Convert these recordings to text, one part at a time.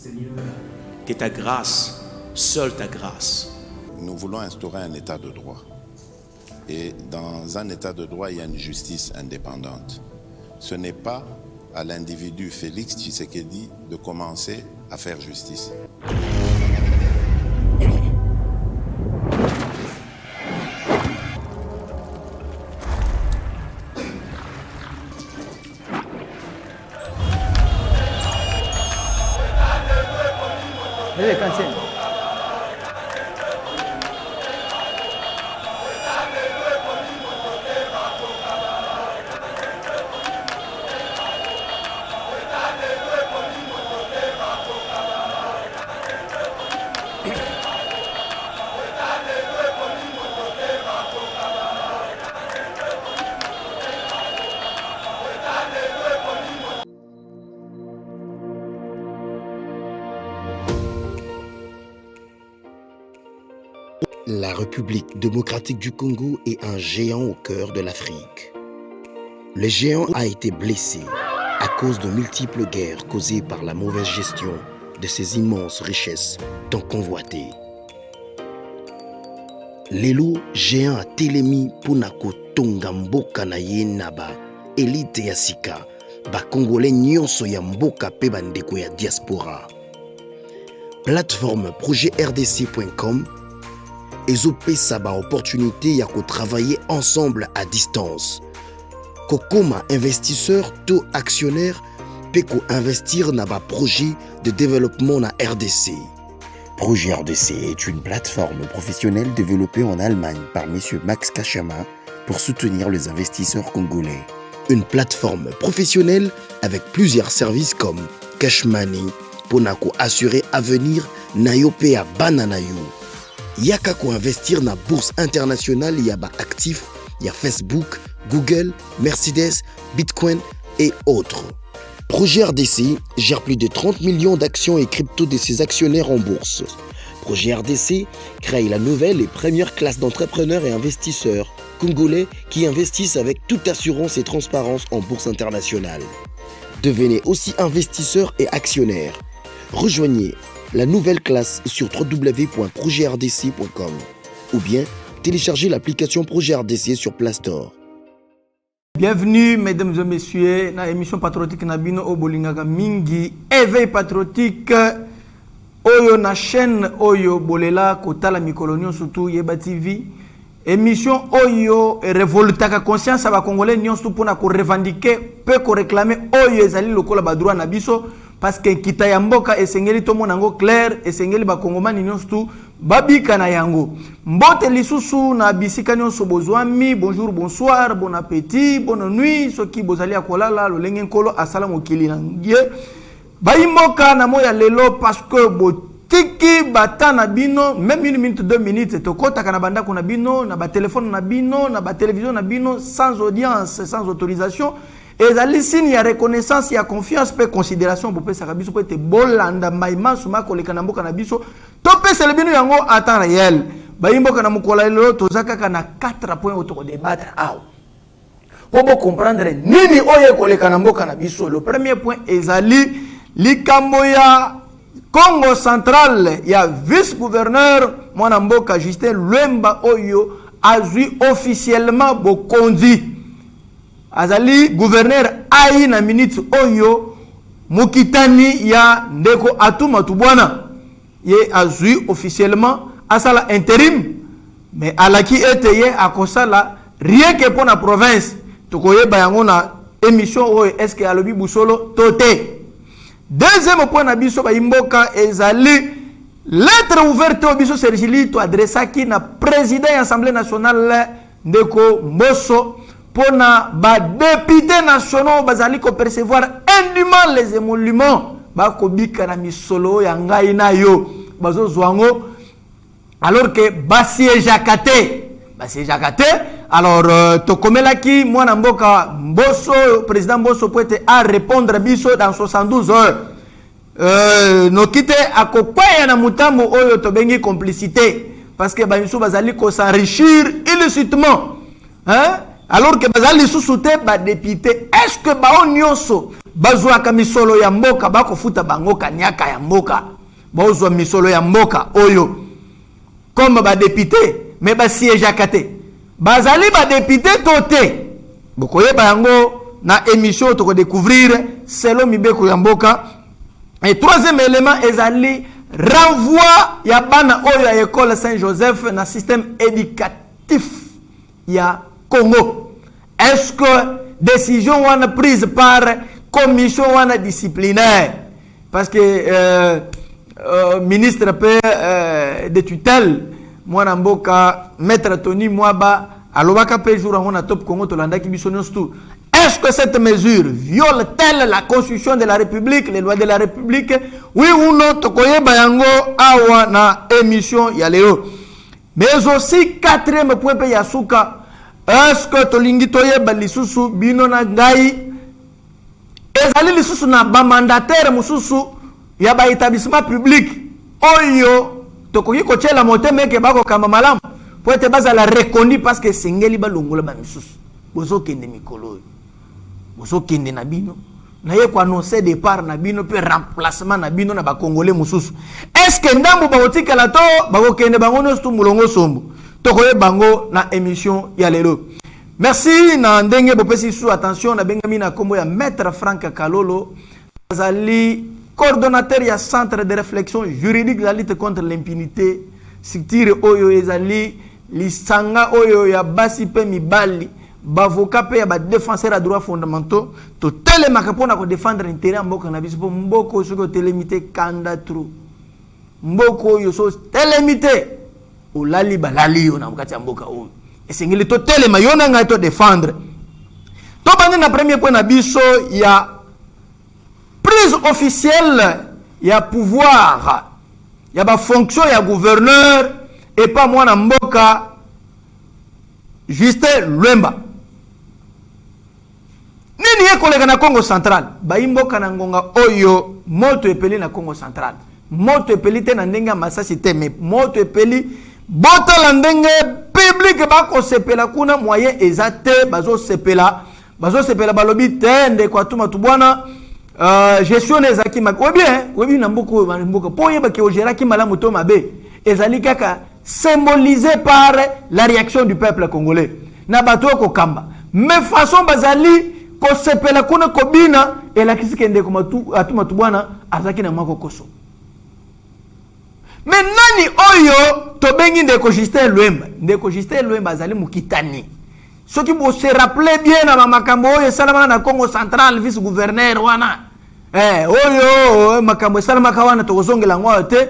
Seigneur, que ta grâce, seule ta grâce. Nous voulons instaurer un état de droit. Et dans un état de droit, il y a une justice indépendante. Ce n'est pas à l'individu Félix Tshisekedi de commencer à faire justice. La République démocratique du Congo est un géant au cœur de l'Afrique. Le géant a été blessé à cause de multiples guerres causées par la mauvaise gestion de ses immenses richesses tant convoitées. Lelo géant a telemi pona kotonga mboka na ye na ba élite ya sika ba congolais nyonso ya mboka pe bandeko ya diaspora. Plateforme projetrdc.com ezopesa ba opportunité ya ko travailler ensemble à distance. Kokoma investisseur to actionnaire pe ko investir na ba projet de développement na RDC. Projet RDC est une plateforme professionnelle développée en Allemagne par M. Max Kachama pour soutenir les investisseurs congolais. Une plateforme professionnelle avec plusieurs services comme Cash Money pour assurer avenir na yo pe ya banana yo. Yaka ko investir na bourse internationale, y a ba actifs, y a Facebook, Google, Mercedes, Bitcoin et autres. Projet RDC gère plus de 30 millions d'actions et crypto de ses actionnaires en bourse. Projet RDC crée la nouvelle et première classe d'entrepreneurs et investisseurs congolais qui investissent avec toute assurance et transparence en bourse internationale. Devenez aussi investisseur et actionnaire. Rejoignez la nouvelle classe sur www.projetrdc.com ou bien téléchargez l'application Projet RDC sur Play Store. Bienvenue mesdames et messieurs dans l'émission patriotique Nabino Obolingaka Mingi éveil patriotique Oyo na chaîne Oyo Bolela Kotala Mikolonio surtout Yeba TV émission Oyo révoltaka conscience à ba congolais nyonso pour na ko revendiquer peut ko réclamer Oyo ezali lokola ba droit na biso parce que kita ya mboka esengeli to monango clair esengeli ba kongomani nyonso babika na yango mbote lisusu na bisika nyonso bozwami bonjour bonsoir bon appétit bonne nuit soki bozali akolala lolenge nkolo asala mokili na ngie bayimoka na moya lelo parce que botiki batana bino même une minute 2 minutes tokota kana banda kuna bino na ba téléphone na bino na ba télévision na bino sans audience sans autorisation. Et les signes de reconnaissance, il y a confiance, il y a considération, il y a considération, bolanda maïma suma koleka na mboka na biso topé c'est le bino yango à temps réel bayimboka na mukola lelo tozaka kana 4 points autour débattre aw pour comprendre nini oye koleka na mboka na biso. Le premier point ezali likambo ya Congo central ya vice-gouverneur mwana mboka Justin Lwemba oyo azui officiellement bokonzi azali gouverneur ayi na minute oyo mukitani ya ndeko Atuma Tubwana ye azui officiellement asala intérim mais alaki eteye akosala rien que pour la province tokoyeba yango na émission oyo est-ce que alobi busolo toté. Deuxième point na biso ba imboka ezali lettre ouverte au biso Sergili to adressaki na président de l'Assemblée nationale ndeko Mbosso pona ba députés nationaux bazali ko percevoir indûment les émoluments ba ko bika na misolo ya ngai na yo bazo zwango alors que basiéjakate alors tokomelaki mwana mboka Mbosso président Mbosso poete à répondre biso dans 72 heures nokite akokwaya na mutambo oyo tobengi complicité parce que ba miso bazali ko s'enrichir illicitement hein alors que bazali sous-souté ba député est-ce que bao nyonso bazwaka misolo ya mboka bakofuta bango kanyaka ya mboka bazwa misolo ya mboka oyo comme ba député mais ba siège akate bazali ba député toté bokoyeba yango na émission to ko découvrir selon mibeko ya mboka. Et troisième élément ezali renvoi ya bana oyo ya école Saint-Joseph na système éducatif ya Congo. Est-ce que décision wana prise par commission wana disciplinaire parce que ministre de tutelle mwana mboka maître Tony Mwaba alobaka pe jour on a top Congo to landa ki biso nyonso. Est-ce que cette mesure viole-t-elle la constitution de la République, les lois de la République? Oui ou non, tokoye bayango awa na émission ya leo. Mais aussi quatrième point pe yasuka. Est-ce que tolingi toye balisusu bino na ngai? Ezali lisusu na ba mandataire mususu ya ba établissement public. Oyo tokoyi ko tshela motema ke bako kama malamu. Po ete baza la reconnu parce que sengeli balongola ba misusu. Bozo kende mikolo. Bozo kende na bino. Na ye ko annoncer départ na bino pe remplacement na bino na ba congolais mususu. Est-ce que ndambo ba otika la to ba ko kende bango no stu mulongo sombo. Tokoye bango na émission ya lelo. Merci na ndenge bopesi sous attention na bengami na kombo ya maître Frank Kalolo azali coordonnateur ya centre de réflexion juridique de la lutte contre l'impunité structure oyo ezali lisanga oyo ya basi pe mibali bavoka pe ya ba défenseur à droits fondamentaux to telemaka pona ko défendre intérêt mboka na biso mboko soko telemité kanda trou mboko yo so telemité olali balali yo na mkati ya mboka oyo esengeli to telema yo na ngai to défendre to bandi na premier point na biso ya prise officielle ya pouvoir ya ba fonction ya gouverneur et pas moi na mboka Justin Lwemba nini ye kolega na Congo central ba imboka na ngonga oyo moto epeli na Congo central moto epeli te na ndenge masasi te mais moto epeli bota la ndenge public ba ko sepela kuna moyen ezate bazo sepela balobi te nde kwa tuma tubwana gestion ezaki mabe obi na mboka po yeba ke ogera ki malamu to mabe ezali kaka symbolisé par la réaction du peuple congolais na bato ko kamba mais façon bazali ko sepela kuna kobina elakisi kende ko atuma tubwana azaki na mako koso. Mais nani oyo to bengi ndeko Justin Lwemba ndeko Justin Lwemba azali mukitani soki bo se rappeler bien na makambo oyo salama na Congo central vice gouverneur wana oyo makambo salama kawana to kozongela ngwa te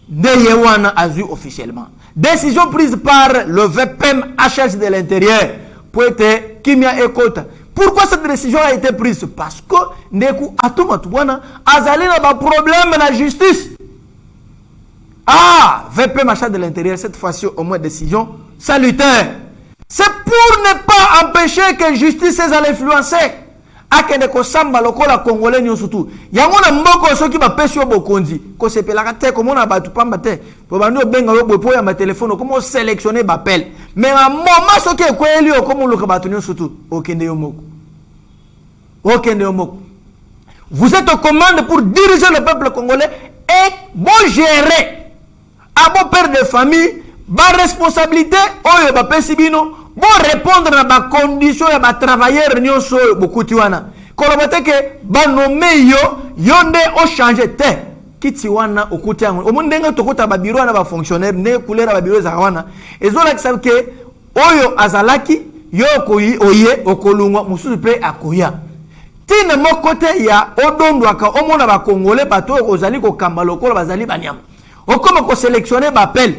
ndeye wana azu officiellement décision prise par le VPM HH de l'intérieur pour être kimia ekota. Pourquoi cette décision a été prise? Parce que ndeku atuma tubwana azali na ba problème na justice. VPM HH de l'intérieur cette fois-ci au moins décision salutaire. C'est pour ne pas empêcher que justice allait influencer akende ko samba lokola congolais nyonso tu yango na mboko soki ba pesi yo bokonzi ko sepelaka te ko mona batu pamba te po bando benga yo bopo ya ma téléphone ko mo sélectionner ba appel mais à moment soki ekweli yo ko mo loka batu nyonso tu okende yo moko vous êtes aux commandes pour diriger le peuple congolais et bon gérer à bon père de famille ba responsabilité oyo ba pesi bino bon répondre na ba condition ya ba travailleur nyonso bokuti wana kolobate ke ba nommer yo yonde o changer te kiti wana okuti yango omundenga tokota ba bureau na ba fonctionnaire ne couleur ba bureau za wana ezola kisab ke oyo azalaki yo koyi oye okolungwa mususu pe akoya tina mokote ya odondwaka omona ba congolais bato ozali ko kamba lokola bazali banyama okoma ko sélectionner ba appel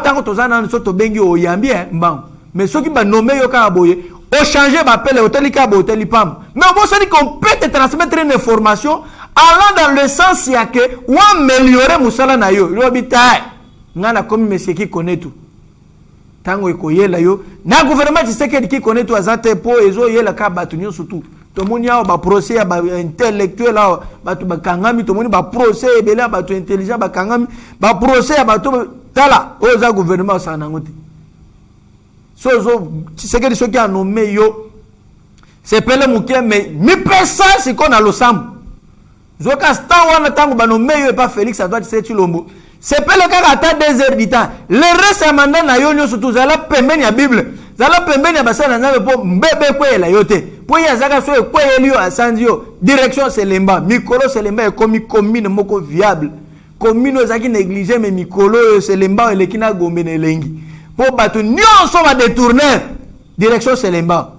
tango tozana nso to bengi oyambi mbango mais ceux qui ba nommé yo ka boye o changer ba appel hôtel ka bo hôtel pam mais on sait qu'on peut te transmettre une information allant dans le sens ya que ou améliorer musala na yo lobita ngana comme monsieur qui connaît tout tango ekoyela yo na gouvernement qui connaît tout azate po ezo yela ka batu nyo surtout to moni ya ba procès ba intellectuel la batu ba kangami to moni ba procès ebela batu intelligent ba kangami ba procès ya batu tala oza gouvernement sa nangote c'est que ceux qui ont nommé yo c'est pele muke mais mi pesa c'est qu'on a l'osam zoka sta wana tango ba nommé yo et pas Félix Antoine Tshisekedi c'est pele kaka ata 2 heures du temps le reste ya mandat na yo nyo surtout zala pembeni ya Bible zala pembeni ya basana nzambe po mbebe kwela yo te po ya zaka so kweli yo asandi yo direction Selemba mikolo Selemba ekomi commune moko viable commune ozaki négligé mais mikolo Selemba elekina gombe na elengi po bato nyonso ba détourner direction Selemba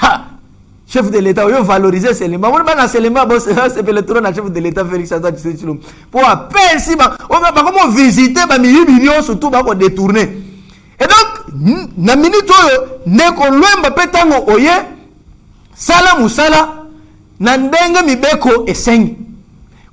ha chef de l'état yo valoriser Selemba on ba na Selemba bo c'est le trône na chef de l'état Félix Antoine Tshisekedi pour appeler si ba on va comment visiter ba millions surtout ba ko détourner et donc na minute oyo neko lwemba petango oye sala musala na ndenge mibeko esengi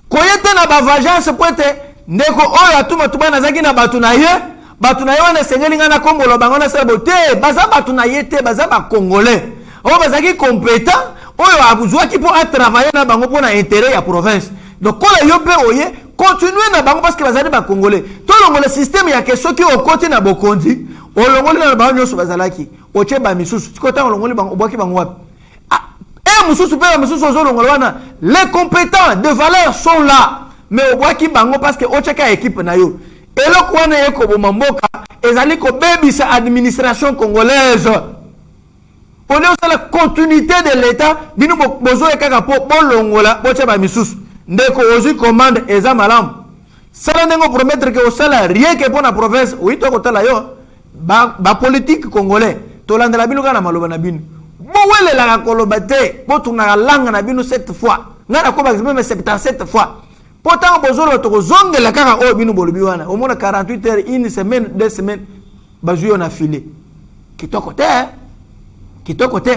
koyete na ba vagance poete ndeko oyo atuma tuba na zaki na batu na ye wana sengeli ngana kombolo bango na sala bote baza batu na ye te baza ba congolais oyo bazaki compétent oyo abuzwaki po a travailler na bango po na intérêt ya province donc kola yo pe oye continuer na bango parce que bazali ba congolais to longo le système ya ke soki okoti na bokonzi olongoli na bango nyoso bazalaki oche ba misusu tikota olongoli bango obwaki bango wapi mususu pe mususu ozolongola wana les compétents de valeur sont là mais obwaki bango parce que ocheka équipe na yo eloko wana yeko bomamboka ezali ko bebisa administration congolaise on est la continuité de l'état bino bozo ekaka po bolongola boche ba misusu ndeko ozu commande eza malamu sala ndengo promettre que osala rien que pour la province oui to kotala yo ba politique congolais to landela bino kana maloba na bino Bouwele la kolobate, pour tourner la langue na bino 7 fois. N'a ko maximum 77 fois. Pourtant bozolo to zonge la kaka o bino bolobi wana. Au moins 48 heures, une semaine, 2 semaines, bazu on a filé. Kitoko te.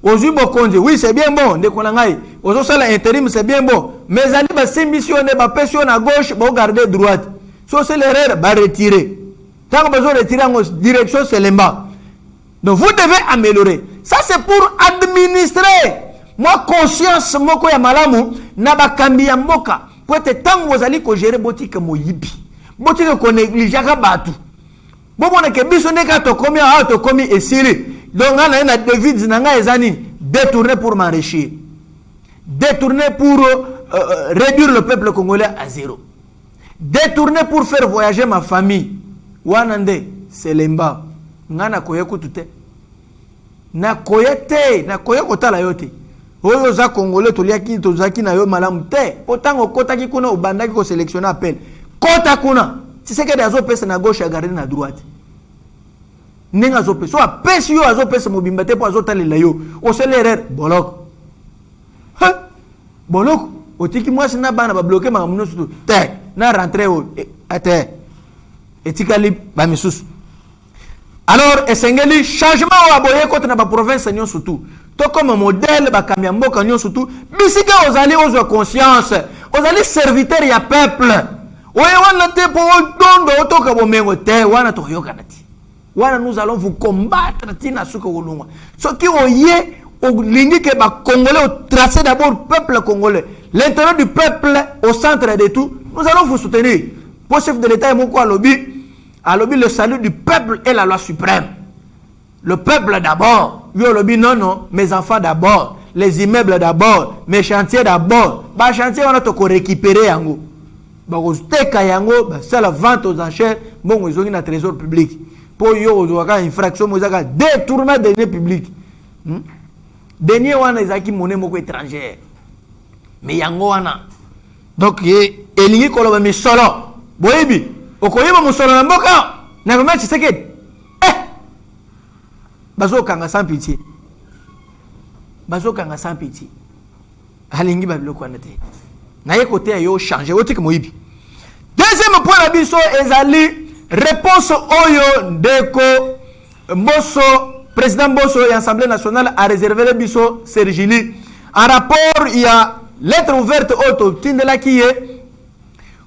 Ozu bokonzi, oui c'est bien bon, ndeko na ngai. Ozo sala intérim c'est bien bon, mais ali ba missionner ba pression à gauche, ba garder droite. So c'est l'erreur, ba retirer. Tant que besoin retirer en direction Selemba. Donc vous devez améliorer. Ça c'est pour administrer. Moi conscience moko ya malamu na bakambi ya mboka. Pour être tant vous allez ko gérer botike moyibi. Botike ko négliger ka batu. Bobo na ke biso ne ka to komi a to komi esiri. Donc na David nanga ezani détourner pour m'enrichir. Détourner pour réduire le peuple congolais à zéro. Détourner pour faire voyager ma famille. Wanande Selemba. Ngana koye kutute. Na koyete, na koye kotala yote. Oyo za congolais toliaki tozaki na yo malamu te. Otango kotaki kuna obandaki ko sélectionner appel. Kota kuna. Si c'est que des autres personnes à gauche et à garder à droite. Nenga zo peso a pesi yo azo pesa mobimba te po azo talela yo. O se l'erreur bolok. Ha? Bolok. Otiki moi sina bana ba bloquer ma muno surtout. Te na rentrer o ate. Etikali ba misusu. Alors, esengeli changement au aboye côté na ba province nyon surtout. To comme modèle ba kambia mboka nyon surtout. Bisika ozali ozo conscience. Ozali serviteur ya peuple. Oye wana te po dondo otoka bomengo te wana to yoka nati. Wana nous allons vous combattre tina suko wolungwa. So ki oye o lingi ke ba congolais au tracer d'abord peuple congolais. L'intérêt du peuple au centre de tout. Nous allons vous soutenir. Pour chef de l'État et mon quoi lobby. À lobby le salut du peuple et la loi suprême. Le peuple d'abord. Yo lobby non, mes enfants d'abord. Les immeubles d'abord. Mes chantiers d'abord. Ba chantier on a to ko récupérer yango. Ba ko steka yango, ba c'est la vente aux enchères, bon ils ont une trésor public. Pour yo ozwaka infraction mozaka détournement de deniers publics. Deniers wana ezaki monnaie moko étrangère. Mais yango wana. Donc elingi koloba misolo. Boyebi okoyeba musolo na mboka na kama Tshisekedi bazo kanga sans pitié alingi babiloko na te na ye côté yo changer otike moyibi. Deuxième point la biso ezali réponse oyo ndeko Mbosso président Mbosso et Assemblée nationale a réservé le biso Sergili en rapport il y a lettre ouverte auto tindela qui est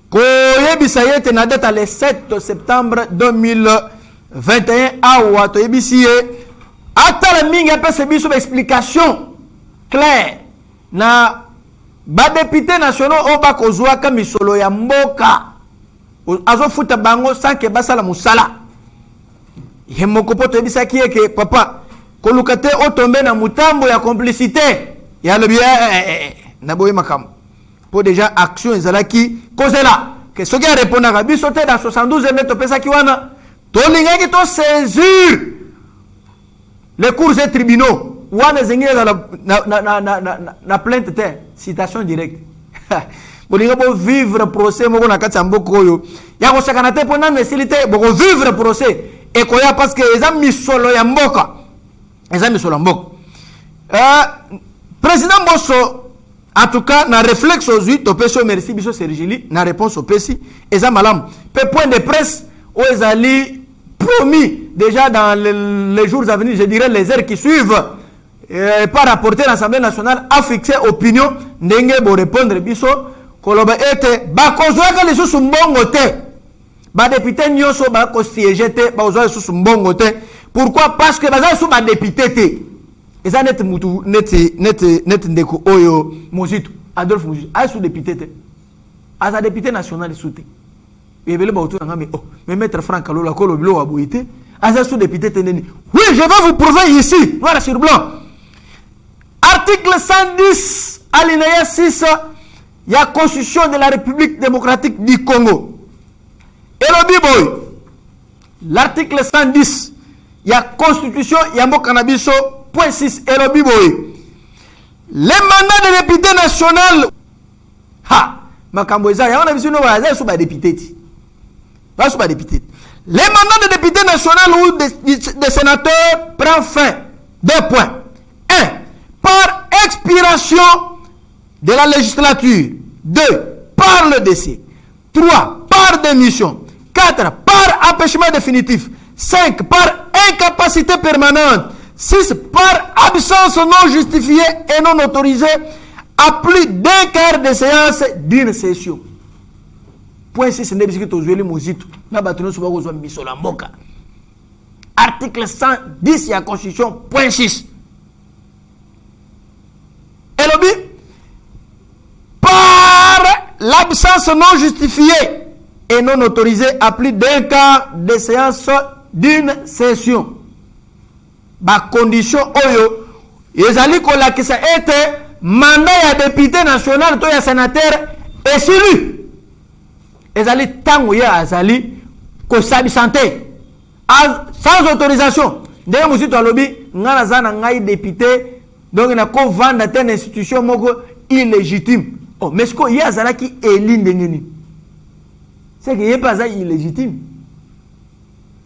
koyebisa yete na date le 7 septembre 2021 awa toyebisi ye atala mingi apesa biso explication claire na ba député nationaux o ba kozwaka misolo ya mboka azofuta bango sans que basala musala Yemoko to bisa ki ke papa kolukate o tombe na mutambo ya complicité ya le bien na boye makam pour déjà action ezalaki kozela que ce qui a répondu à biso te dans 72 heures to pesa ki wana to lingaki to saisir les cours et tribunaux wana zengi na plainte te citation directe bolinga bo vivre procès moko na kati ya mboka oyo ya kosakana te mpo nano esili te boko vivre procès ekoya parce que eza misolo ya mboka président Bosso en tout cas na réflexe ozwi topesi o merci biso Sergili na réponse opesi eza malamu pe point de presse o ezali promis déjà dans les jours à venir, je dirais les heures qui suivent, par rapporter l'Assemblée nationale a fixé opinion ndenge bo répondre biso koloba ete ba kozwaka les sous mbongo te ba député nyoso ba ko siéger te ba ozwa sous mbongo te. Pourquoi? Parce que baza sous ba député te eza net mutu net ndeko oyo Mozito Adolphe Mozito a sous député te asa député national sous te ebele ba autour ngami oh mais maître Franck Alola ko lobilo wa boité asa sous député te neni. Oui, je vais vous prouver ici noir sur blanc. Article 110 alinéa 6 il y a Constitution de la République démocratique du Congo. Et le biboy, l'article 110, il y a Constitution, il y a Mokannabiso, point 6, et le biboy. Les mandats de député national, ha, Makamboza, il y a un avis sur les députés. Pas sur les députés. Les mandats de député national ou de sénateur prend fin. 2 points. 1. Par expiration de la législature. 2. Par le décès. 3. Par démission. 4. Par empêchement définitif. 5. Par incapacité permanente. 6. Par absence non justifiée et non autorisée à plus d'un quart de séance d'une session. Point 6. Article 110 de la Constitution. Point 6. Et le but, par l'absence non justifiée et non autorisée à plus d'un quart de séance d'une session. Ba condition oyo, ezali kolakisa ete mandat ya député national to ya sénateur esilu. Ezali tango ya azali ko sabi santé sans autorisation. Ndenge Mozito alobi ngana zana ngai député donc il n'a qu'à vendre une institution illégitime. Oh, mais ce qu'il y a, c'est qui est l'indéngénie. C'est qu'il n'y a pas illégitime.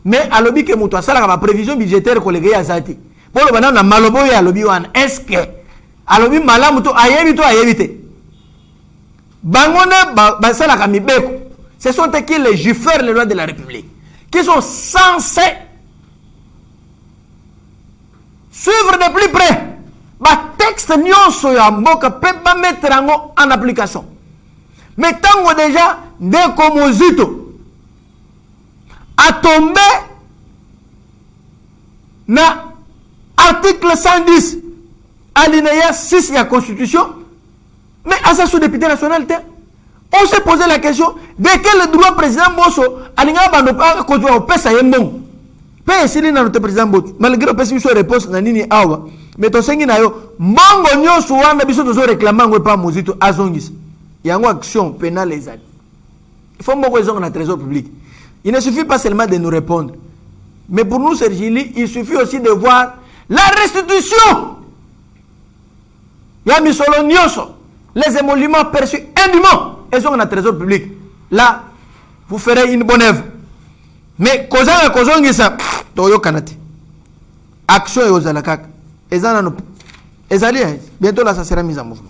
Mais à l'objet que nous avons la prévision budgétaire que les gens ont dit. Pour le moment, on a malobo et à l'objet est-ce que à l'objet malamuto ayebito ayebite. Bangone basala kamibeko. Ce sont qui les juffeurs les lois de la République qui sont censés suivre de plus près. Ba texte nyonso ya mboka peut pas mettre en application. Mais tango déjà Ndeko Mozito a tombé na article 110 alinéa 6 de la Constitution, mais à ça sous député national, on s'est posé la question de quel droit président Bosso alinga bando pa ko au pesa yembon. Pe sili na notre président Bosso malgré que soit réponse na nini awa. Mais ton sengi na yo mbongo nyonso wana biso tozo réclamer ngo pa Mozito azongisa yango action pénale ezali. Il faut mbongo ezonga na trésor public. Il ne suffit pas seulement de nous répondre, mais pour nous Sergili, il suffit aussi de voir la restitution. Ya misolo nyonso les émoluments perçus indûment ezonga na trésor public. Là, vous ferez une bonne œuvre. Mais kozanga kozongisa toyo kanati. Action ezala kaka. Bientôt là ça sera mis en mouvement.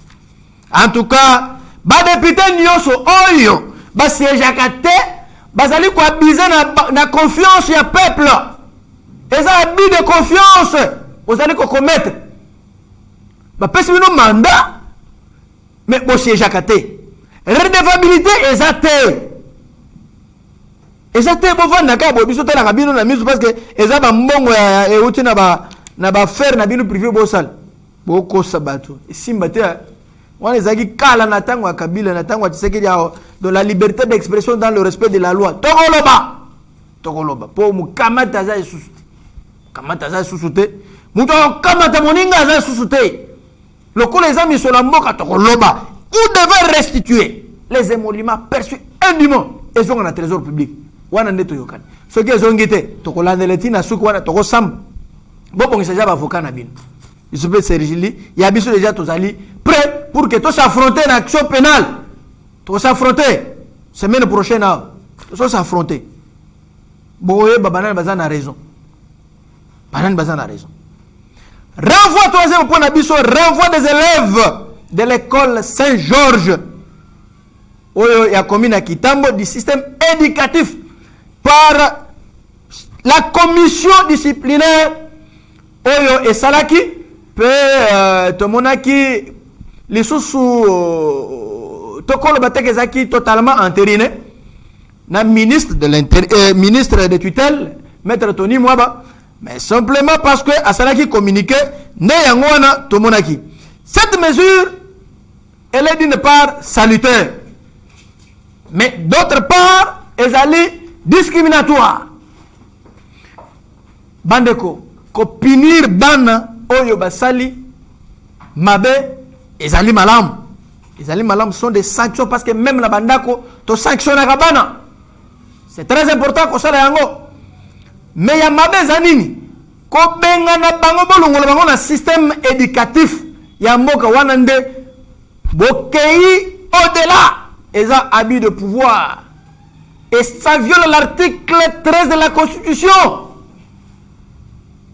En tout cas, ba député nyonso oyo ba siège akate bazali ko abiser na confiance ya peuple. Eza abus de confiance ozali ko commettre. Ba pesi bino mandat mais bo siège akate. Redevabilité ezate. Ezate bo vanda ka bo biso tala kabino na miso parce que eza ba mbongo ya euti na ba faire na bino privé bosal boko sabato simbate wana ezaki kala na tango ya Kabila na tango ya Tshisekedi de la liberté d'expression dans le respect de la loi tokoloba po mukamata za isusu kamata za susute muto kamata moninga za susute loko les amis sur la mboka to loba vous devez restituer les émoluments perçus indûment et sont dans le trésor public wana ndeto yokani ce qui est ngité to kolandele tina suku wana to ko sam bobo ngisa jaba avocat na bino il se peut sergili ya biso déjà tozali prêt pour que to s'affronter en action pénale to s'affronter semaine prochaine to s'affronter boye babana bazana raison banane bazana raison. Renvoi, troisième point d'abisso, renvoi des élèves de l'école Saint-Georges. Il y a commis à Kitambo du système éducatif par la commission disciplinaire. Oyo et Salaki, Tomonaki, les sous Tokolo Batekezaki totalement entériné. Na ministre de tutelle, maître Tony Mwaba. Mais simplement parce que Asalaki communiquait, Neyangwana Tomonaki. Cette mesure, elle est d'une part salutaire. Mais d'autre part, elle est discriminatoire. Bandeko, ko punir bana oyo basali mabe, ezali malam. Ezali malam sont des sanctions parce que même la bandako, to sanctionne bana. C'est très important qu'on sala yango. Mais ya mabe zanini ko benga na bango bolongola bango na système éducatif ya mboka wanande bokei au-delà eza abus de pouvoir et ça viole l'article 13 de la Constitution.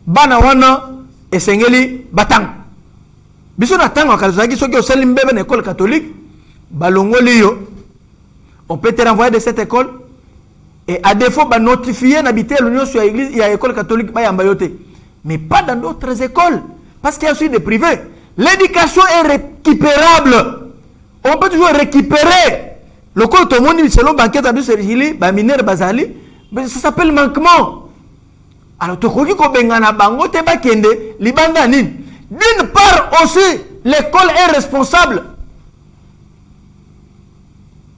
Bana wana esengeli batang biso na tango kalzaki soki osali mbebe na école catholique balongoli yo on peut te renvoyer de cette école. Et à défaut, bah, notifier n'habiter l'union sur l'église, il y a l'école catholique, bah, mais pas dans d'autres écoles. Parce qu'il y a aussi des privés. L'éducation est récupérable. On peut toujours récupérer. Le col tout le monde, selon banquette à Sergili, bah, mineur Bazali, mais ça s'appelle manquement. Alors, tu crois que Bengana Bango, te bakende, libandanin. D'une part aussi, l'école est responsable.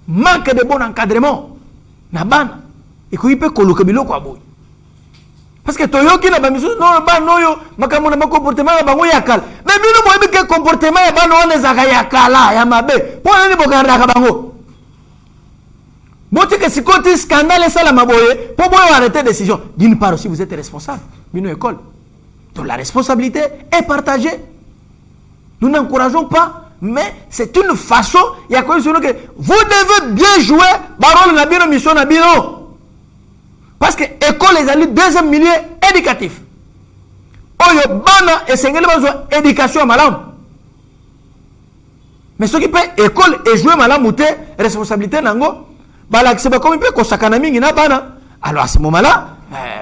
Manque de bon encadrement. Nabana. Et qu'il peut coloquer biloko à boy. Parce que toyoki na bamisu non ba noyo makambo na comportement na bango yakala. Mais bino moyebi ke comportement ya bana wana zaka yakala ya mabe. Pona ni bokanda ka bango. Boti que sikoti scandale ça la maboye pour boy arrêter décision. D'une part aussi vous êtes responsable. Bino école. Donc la responsabilité est partagée. Nous n'encourageons pas, mais c'est une façon il y a quoi sur que vous devez bien jouer barole na bino mission na bino. Parce que l'école est le deuxième milieu éducatif. Oyo bana et sengeli besoin éducation à malam. Mais ce qui peut école et jouer malam ou te responsabilité nango, bah là c'est pas comme il peut kosakana mingi na bana. Alors à ce moment-là,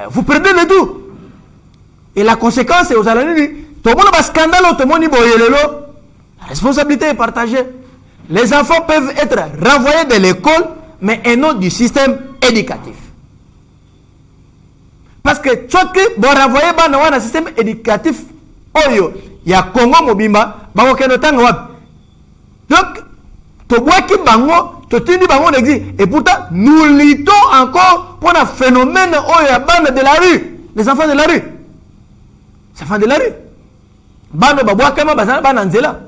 vous perdez le tout. Et la conséquence est aux alanini, tout le monde va scandale, tout le monde boyelelo. La responsabilité est partagée. Les enfants peuvent être renvoyés de l'école, mais et non du système éducatif. Parce que choki bon renvoyer bana wana système éducatif oyo ya Congo mobimba bango keno tanga wapi. Donc to boaki bango to tindi bango n'existe et pourtant nous luttons encore pour un phénomène oyo ya bana de la rue, les enfants de la rue. Les enfants de la rue. Bano babwaka ma bazana bana nzela.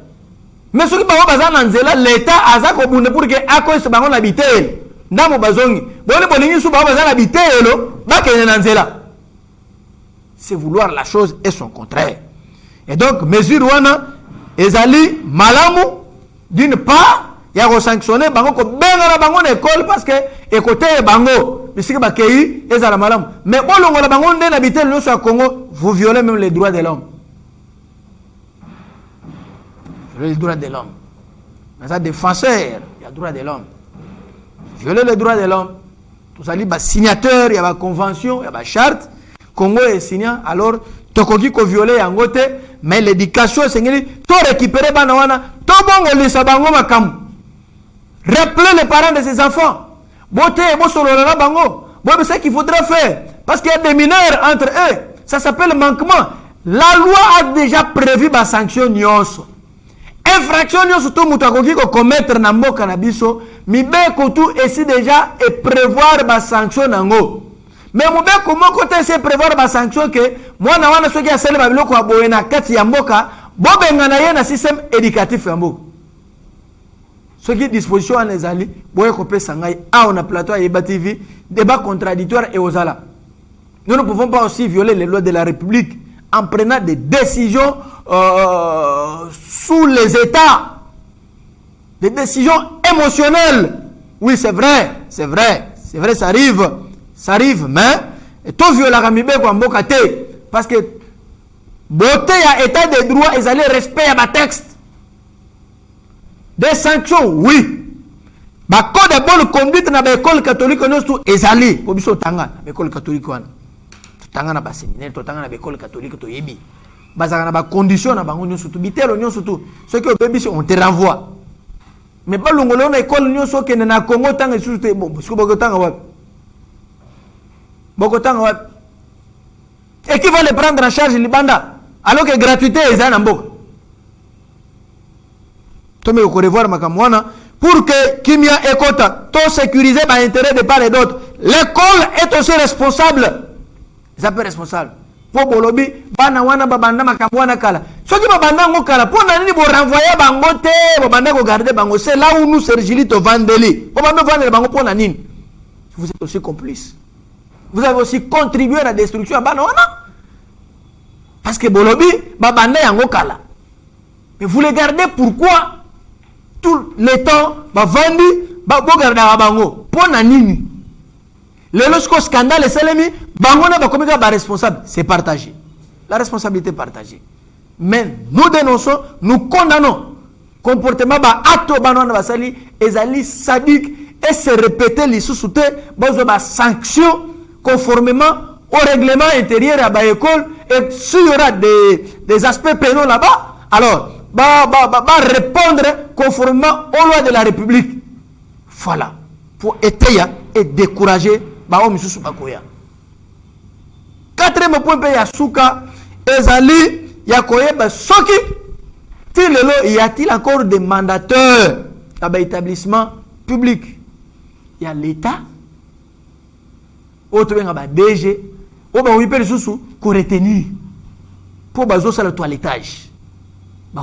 Mais soki bango bazana nzela l'état azako bunde pour que akoyese bango na bitel. Ndamo bazongi. Bone bolingi su bango bazana bitelo bakene na nzela. C'est vouloir la chose et son contraire. Et donc, mesure wana, ezali malamu, d'une part, il y a sanctionné bango ko benga bango na école parce que écoutez bango, bisiki bakei ezala malamu. Mais bolongo la bango ndé n'habiter le sur Congo, vous violez même les droits de l'homme. Les droits de l'homme. Mais ça défenseur, il y a droits de l'homme. Violer les droits de l'homme. Tout ça li ba signateur, il y a ba convention, il y a ba charte. Congo est signant, alors tokoki ko violer yangote, mais l'éducation c'est ngeli to récupérer bana wana, to bongo lisa bango makam. Rappelez les parents de ces enfants. Boté bo solo na bango. Bon c'est ce qu'il faudrait faire parce qu'il y a des mineurs entre eux. Ça s'appelle manquement. La loi a déjà prévu ba sanction nyonso. Infraction nyonso to mutu akoki ko commettre na mboka na biso, mi be ko tout ici déjà et prévoir ba sanction nango. Mais mon bec comment côté c'est prévoir ma sanction que moi na wana soki asele ba biloko aboye na kati ya mboka bobenga na ye na système éducatif ya mboka. Soki disposition en ezali boye ko pesa ngai a on a plateau ya TV débat contradictoire et ozala. Nous ne pouvons pas aussi violer les lois de la République en prenant des décisions sous les États. Des décisions émotionnelles. Oui, c'est vrai, ça arrive, mais tout viola ramibé kwa mboka te parce que beauté ya état de droit ils allaient respect à ma texte. Des sanctions, oui. Ba code de bonne conduite na ba école catholique nous tout ezali po biso tanga na école catholique wana. Tanga na ba séminaire, tanga na ba école catholique to yebi. Bazaka na ba condition na bango nyonso tout bitelo nyonso tout. Ce que bébé on te renvoie. Mais pas longolo na école nyonso ke na Congo tanga sous te bon parce que boko tanga wa. Boko tanga wa. Et qui va les prendre en charge libanda alors que gratuité ezana na mboka. Tome ko revoir makamwana pour que Kimia Ekota tout sécuriser par intérêt de part et d'autre. L'école est aussi responsable. Ils appellent responsable. Pour bolobi bana wana babanda makamwana kala. Soki babanda ngo kala pour nani bo renvoyer bango te, babanda ko garder bango. C'est là où nous Sergili to vandeli. Babanda vendre bango pour nani. Vous êtes aussi complice. Vous avez aussi contribué à la destruction bana wana. Parce que bolobi babanda yango kala. Mais vous les gardez pourquoi? Tout le temps, bavandi, bogarda bango. Pour nanini. Le lorsqu'au scandale est célèbre, bango na bakomi ka ba responsable, c'est partagé. La responsabilité est partagée. Mais nous dénonçons, nous condamnons comportement ba acte banana basali ezali sadique et se répéter les sous-souté, besoin ba sanction conformément au règlement intérieur à ba école et s'il y aura des aspects pénaux là-bas, alors répondre conformément aux lois de la République. Voilà. Pour étayer et décourager Misusu Bakoya. Quatrième point, Yasuka, Ezali, Yakoye, Soki, y a-t-il encore des mandateurs à l'établissement public? Il y a l'État, autre DG, ou bien pour retenir, pour baser le toilettage.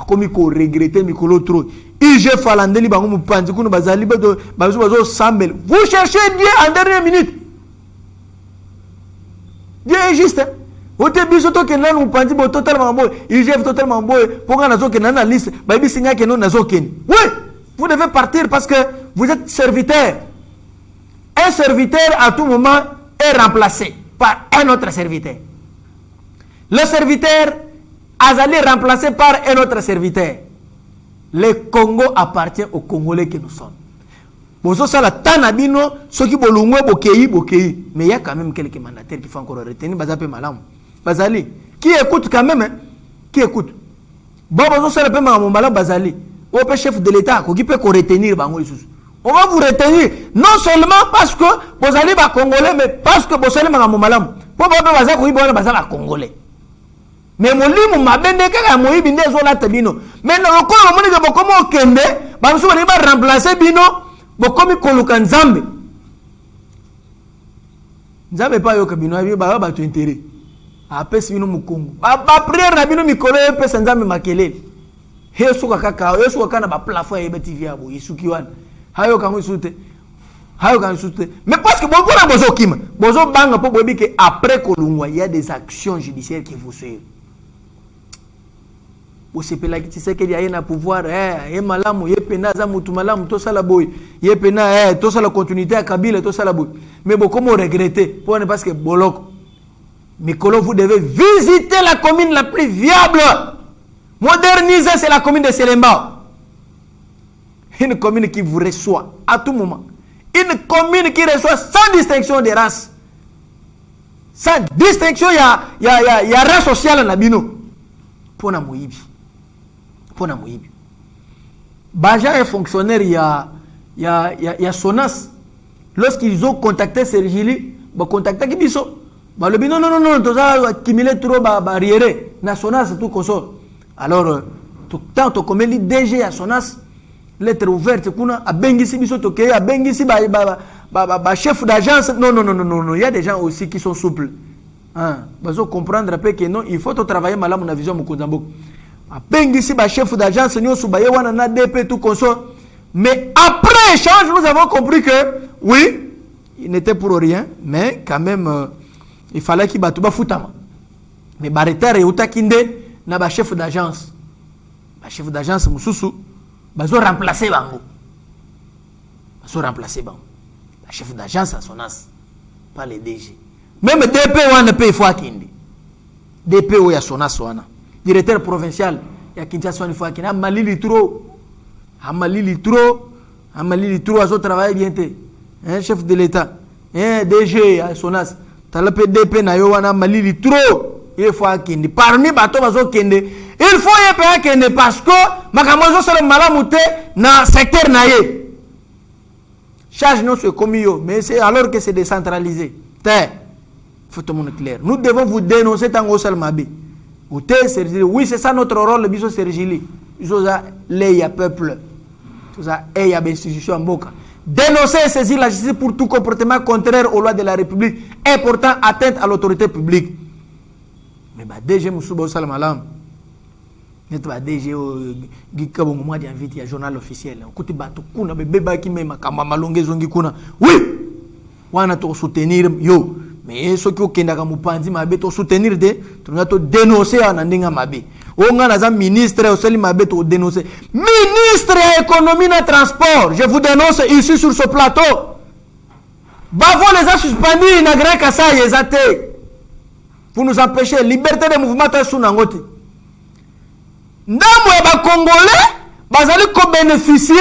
Comme il regretter Mikolo trop. IG Falandeli bango mupanzi kuno bazali bazo sambel. Vous cherchez Dieu en dernière minute. Dieu est juste. Au début surtout que là nous panzi bo totalement boy. IG totalement boy. Pour nga nazo ken na liste. Ba bi singa que non nazo ken. Oui, vous devez partir parce que vous êtes serviteur. Un serviteur à tout moment est remplacé par un autre serviteur. Le serviteur Azali remplacé par un autre serviteur. Le Congo appartient aux Congolais que nous sommes. Bonjour, ça la tanabino, ceux qui bolungwe bokei. Mais il y a quand même quelques mandataires qui font encore retenir Bazape Malam. Bazali, qui écoute quand même, hein? Qui écoute? Bon, bonjour, ça le peut Malam Bazali. Au chef de l'État, qui peut retenir Bango Isusu. On va vous retenir, non seulement parce que vous allez ba Congolais, mais parce que vous allez Malam. Pour vous Bazali, vous allez ba Congolais. Mais mon limu mabende kaka moyibi nde zola tabino. Mais na lokolo moni ke bokomo kende, ba msu ba remplacer bino, bokomi koluka nzambe. Nzambe pa yo kabino abi ba ba to intérêt. Apesi bino mukongo. Ba prière na bino mikolo pesa nzambe makele. He suka kaka, yo suka kana ba plafond ya TV abo isuki wana. Hayo kango isute. Mais parce que bon pour bozo kima, bozo banga po bobi que après kolungwa il y a des actions judiciaires qui vous suivent. Osepela ki tseke ya na pouvoir malamu yepena za mutu malamu to sala boy yepena to sala continuité à Kabila to sala boy mais bon comment regretter pour ne parce que boloko Mikolo vous devez visiter la commune la plus viable modernisée, c'est la commune de Selemba, une commune qui vous reçoit à tout moment, une commune qui reçoit sans distinction de race, sans distinction il y a race sociale na bino pour na moyibi. Baja est fonctionnaire, il y a Sonas. Lorsqu'ils ont contacté Sergili, ils ont contacté Kibiso. Le bino non, tout ça accumulé trop barrière. Na Sonas tout consort. Alors tout tant comme les DG à Sonas, lettre ouverte kuna a bengisi biso toke a bengisi ba chef d'agence. Non. Il y a des gens aussi qui sont souples. Vous comprendre après que non, il faut travailler mal à vision Mukundambo. Ici, chef d'agence, nous sommes na DP tout consort. Mais après échange, nous avons compris que oui, il n'était pour rien, mais quand même, il fallait qu'il batte foutama. Mais Barreter et Outakinde na ba chef d'agence. Ba chef d'agence Moussousou, bazo remplacer bango. Bazo remplacer bango. La chef d'agence à son as, pas les DG. Même DP wana pe il faut akinde. DP ou ya son as wana. Directeur provincial ya Kinshasa il faut akinde. Amalili trop azo travailler bien te. Chef de l'État. DG à son as. Talape DP na yo wana Malili trop. Il faut akinde. Parmi bato bazo kende. Il faut y payer kende parce que makamozo sala malamute na secteur na ye. Charge non c'est comme yo, mais c'est alors que c'est décentralisé. Faut tout le monde clair. Nous devons vous dénoncer tant que seul mabé. Oui, c'est ça notre rôle, le biso Sergili. Biso ça les peuple. Tout ça et y a institution en boca. Dénoncer et saisir la justice pour tout comportement contraire aux lois de la République et portant atteinte à l'autorité publique. Mais bah DG Moussoubo Salamalam. Net ba DG gika bongo mwa invite ya journal officiel. Kuti bato kuna beba ki mema kama malongezo ngi kuna. Oui. Wana to soutenir yo. Mais ce qui okenda ka mupanzi mabe to soutenir de tunga to dénoncer ana ndinga mabe. Onga na za ministre oseli mabe to dénoncer. Ministre de l'économie et transport, je vous dénonce ici sur ce plateau. Bavo les a suspendus na Grand Kassai ezate. Vous nous empêchez liberté de mouvement ta sunangote. Ndamwe ba congolais bazali ko bénéficier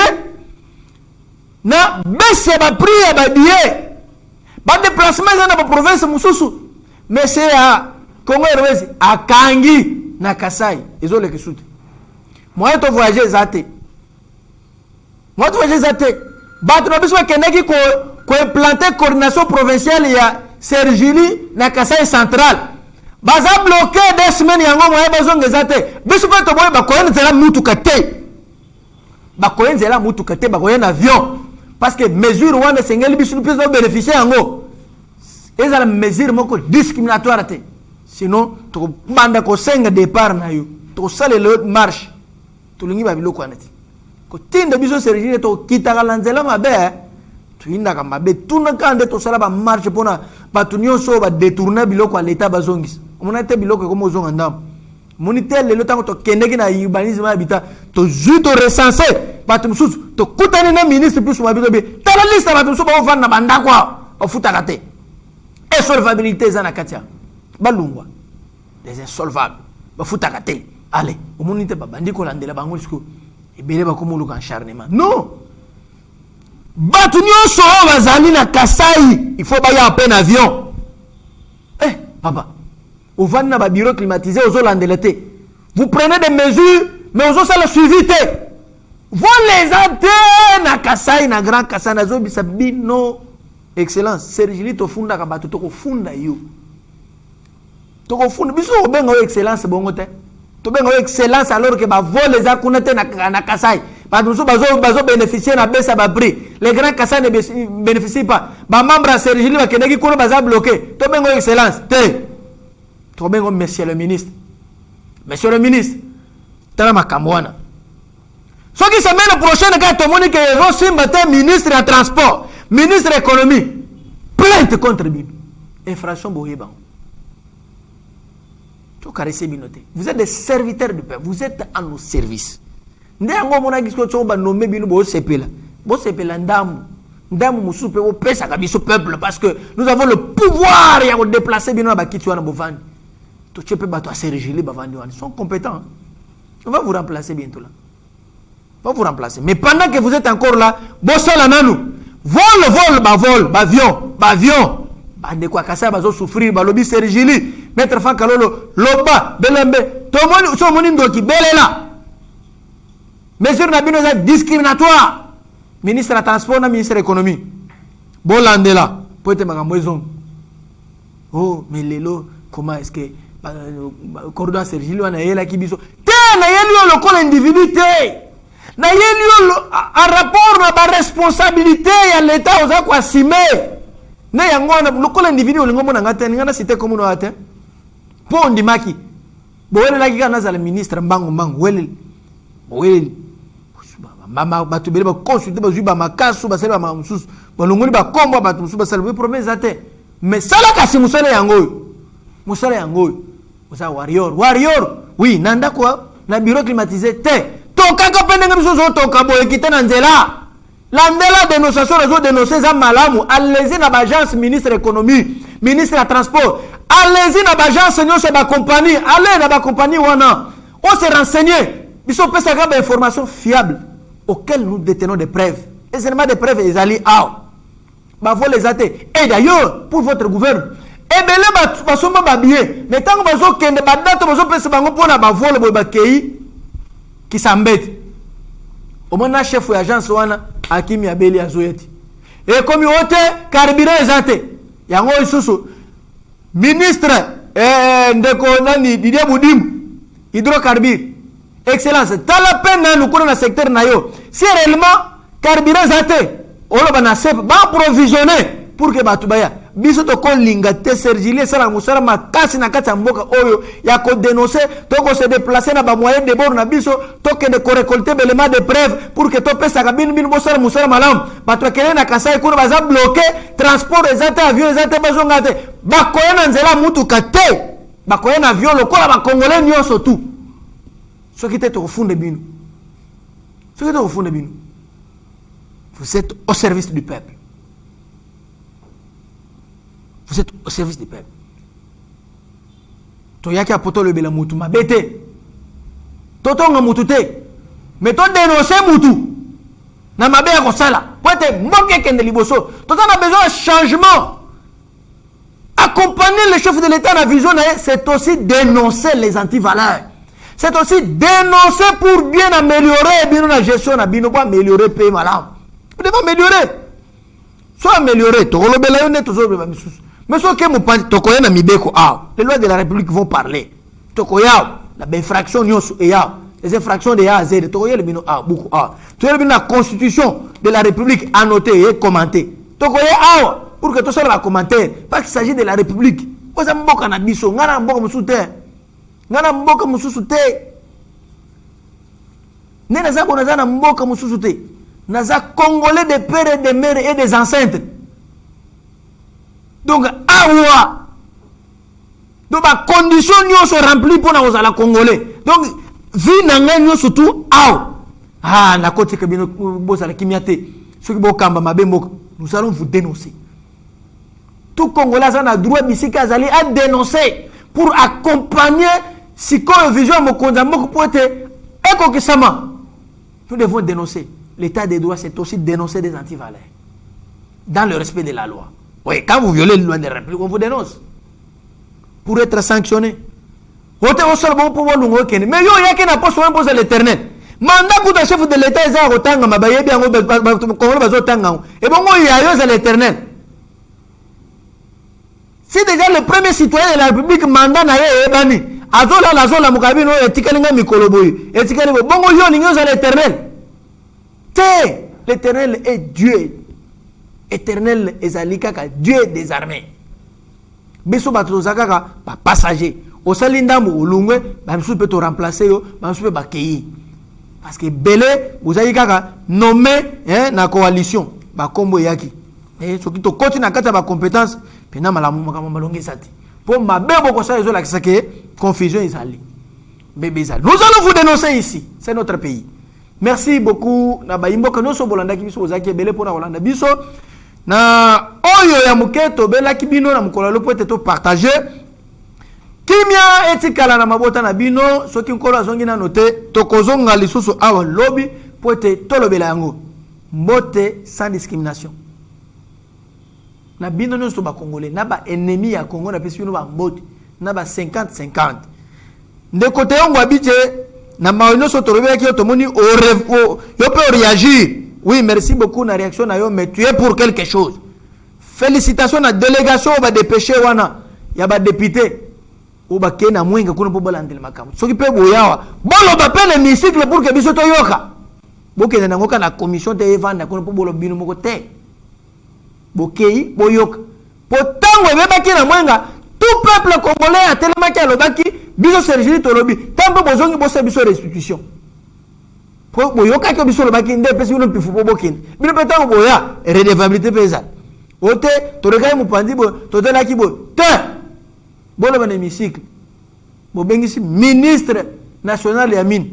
na baisse ba prix ba billet ba déplacement dans la province mususu mais c'est à Congo Airways akangi na Kasai ezole kisuti moi to voyager zate ba to biso keneki ko implanter coordination provinciale ya Sergili na Kasai central. Baza bloqué des semaines yango moye bazonga zate biso pe to boye bakoyenzela mutuka te bakoyenzela mutuka te bakoyena avion parce que mesure wana sengeli biso pe zo bénéficier yango ezala mesure moko discriminatoire te sinon to banda ko senga départ na yo to sale le marche to lingi ba biloko anati ko tinda biso Sergile to kitaka lanzela mabe to inda ka mabe tuna kande to sala ba marche pona batunyo so ba détourner biloko à l'état bazongis on a été biloko comme ozonga ndam monitel le temps to kendeki na urbanisme habitat to juste recenser batum sous to kutani na ministre plus mabito be tala liste batum so ba vanda banda kwa ofuta kate et solvabilité zana katia balungwa des insolvables ba futa kate allez o monite ba bandi ko landela bango siko e bele ba komo luka acharnement non batunyo so bazali na Kasai il faut ba ya peine avion papa au van na ba bureau climatisé aux Hollandais. Vous prenez des mesures, mais aux autres, ça le suivi. Vous les avez na Kasai, na Grand Kasai, na Zobi, ça bino. Excellence. Sergili to funda kabatu, to funda yo. To funda, biso bengo excellence bongote. To bengo excellence alors que ba vol les akunete na Kasai. Ba nous bazo bénéficier na baisse ba prix. Les Grands Kasai ne bénéficient pas. Ba membre Sergili ba keneki kono baza bloqué. To bengo excellence. To bengo monsieur le ministre. Monsieur le ministre, tala makamwana. Ce qui semaine prochaine, quand tout le monde est Simba, ministre de transport, ministre de l'économie, plainte contre Bibi. Infraction Bohéban. Vous êtes des serviteurs du peuple, vous êtes à nos services. Nous avons nommé Bino Sepela. Sepela Ndamu. Ndamu Moussoupe, au peuple, parce que nous avons le pouvoir de déplacer Bino Bakituana Bovani. Tu peux battre à Sergili, ils sont compétents. On va vous remplacer bientôt là. On va vous remplacer. Mais pendant que vous êtes encore là, Bossala Nanou, vol, avion. De quoi Kassa va souffrir, lobby Sergili, Maître Fankalolo, Loba, Belembe, tout le monde qui est là. Mesure Nabino discriminatoire. Ministre de la Transport, ministre de l'économie. Bolandela, pour être ma maison. Oh, mais Lélo, comment est-ce que. Corridor Sergili wana yela kibiso te na yeli yo lokola individu te na yeli en rapport na ba responsabilité ya l'état oza ko assumer na yango na lokola individu olingo mona ngate ngana cité comme no ate po ndimaki boele laki kana za le ministre mbango wele mama batu bele ba consulter ba zuba makasu ba sala ba mususu balongoli ba kombo ba mususu ba sala promesse ate mais sala kasi musala yango oza warrior oui nanda quoi na bureau climatisé te to kaka pendenge biso zo to kabo ekite na nzela landela dénonciation les autres dénoncer za malamu allez-y na agence ministre économie ministre de transport allez-y na agence nyonso ba compagnie allez na ba compagnie wana on se renseigner biso pesa ka ba information fiable auquel nous détenons des preuves et seulement des preuves ezali ba vol les athées et d'ailleurs pour votre gouvernement et belé ba somba ba bien mais tant que bazo kende ba date bazo pesa bango pona ba vol bo ba kei qui s'embête au moins chef de l'agence wana akimi abeli azoyeti et comme yote carburant ezate yango isusu ministre ndeko nani Didier Boudim hydrocarbure excellence tala peine nous connaissons le secteur nayo si réellement carburant ezate oloba na sep ba provisionner pour que batubaya biso to kolinga te sergile sala musala makasi na kati ya mboka oyo ya ko dénoncer to ko se déplacer na ba moyen de bord na biso to ke de ko récolter belema de preuve pour que to pesa ka bin bo sala musala malam bato kene na kasai kuna baza bloquer transport ezate avion ezate bazonga te bakoya na nzela mutu kate bakoya na avion lokola ba congolais nyonso tout ce qui était au fond de bino vous êtes au service du peuple. Vous êtes au service du peuple. Toyaki apoto le bela mutu mabete. Totonga mutu te. Mais to dénoncer mutu. Na mabe ya kosala. Poete mboke kende liboso. Tota na besoin de changement. Accompagner le chef de l'État dans la vision, c'est aussi dénoncer les antivaleurs. C'est aussi dénoncer pour bien améliorer bien la gestion na bino pour améliorer pays malam. Vous devez améliorer. Soit améliorer. Tokolo bela yone tozo bela misusu. Mais ce que nous tokoya na mibeko les lois de la République vont parler. Tokoya la infraction nyonso et les infractions de A à Z tokoya le bino beaucoup tokoya le bino la constitution de la République annoter et commenter. Tokoya pour que tout ça va commenter parce qu'il s'agit de la République. Oza mboka na biso ngana mboka mususu te. Nena za bona za na mboka mususu te. Naza congolais de pères et de mères et des ancêtres. Donc, donc, la condition sont remplies pour nous à la Congolais. Donc, vie n'a surtout la côte que nous allons vous dénoncer. Tout Congolais a droit à dénoncer pour accompagner si qu'on vision pour être éco-kissama. Nous devons dénoncer. L'état des droits, c'est aussi dénoncer des antivaleurs dans le respect de la loi. Oui, quand vous violez les lois de la République, on vous dénonce. Pour être sanctionné. Mais il y a qui n'a pas soin pour l'éternel. Mandat pour le chef de l'État, il y a autant et bon, il y a l'éternel. Si déjà le premier citoyen de la République mandat n'a pas été Azola la zola mukabino etikalinga mikoloboy etikalinga bongo yo ninyo za l'éternel. L'éternel est Dieu. Éternel ezalika ka Dieu des armées. Beso batozaka ka passager. Osalinda mu ulungwe ba msu peut remplacer yo, ba msu ba keyi. Parce que belé vous kaka nommé na coalition ba kombo yaki. Soki to koti na kata ba compétence pena malamu makama malongi sati. Pour ma bebo ko sa ezo la kisake confusion ezali. Bébé ezali. Nous allons vous dénoncer ici. C'est notre pays. Merci beaucoup na bayimbo kano so bolanda ki biso ozaki belé pona Holanda biso. Na oyo ya muketo bela kibino na mukola lopo te to partager kimia etikala na mabota na bino soki nkolo azongi na note tokozonga lisusu awa lobby po te tolobela yango mbote sans discrimination na bino nyonso ba congolais na ba ennemi ya Congo na pesi bino ba mbote na ba 50-50 de côté yango abite na maono so tolobela ki otomoni yo peut réagir. Oui, merci beaucoup na réaction na yo, mais tu es pour quelque chose. Félicitations à la délégation ba dépêcher wana ya ba député ou ba kena mwenga kuna po balandela makamu. Soki pe boyawa. Bolo ba pele l'hémicycle pour que biso to yoka. bokende nango ka na commission te evanda kono po bolo bino moko te bokei boyoka potango ebebaki na mwenga tout peuple congolais atelemaki alobaki biso Sergei tolobi tampo bozongi bosa biso restitution po boyoka ke biso lobaki nde pesi bino mpifu po bokende bino pe tango boya redevabilité pesa ote torekai mupandi bo totelaki bo te bolo bana hémicycle bobengisi ministre national ya mine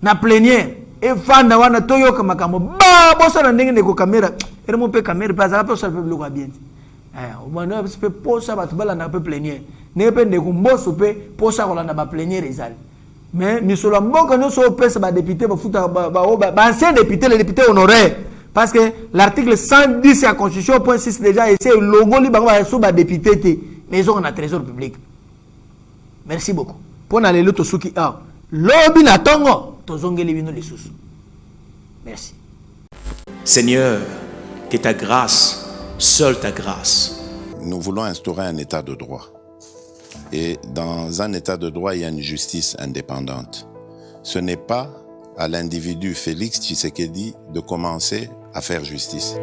na plénière evanda wana toyoka makambo ba bosala ndenge ndeko kamera eremo pe kamera pa za pe osala pe biloko bien obana pe posa batu balanda pe plénière ne pe ndeko mboso pe posa kolanda ba plénière ezali mais misolo mboka no so pesa ba député ba futa ba ancien député les députés honoraires parce que l'article 110 de la constitution point 6 déjà essaie logo li ba so ba député té mais ils ont un trésor public. Merci beaucoup. Pour aller le tosuki a lobi na tongo tozongeli bino lisusu. Merci. Seigneur, que ta grâce, seule ta grâce. Nous voulons instaurer un état de droit. Et dans un état de droit, il y a une justice indépendante. Ce n'est pas à l'individu Félix Tshisekedi de commencer à faire justice.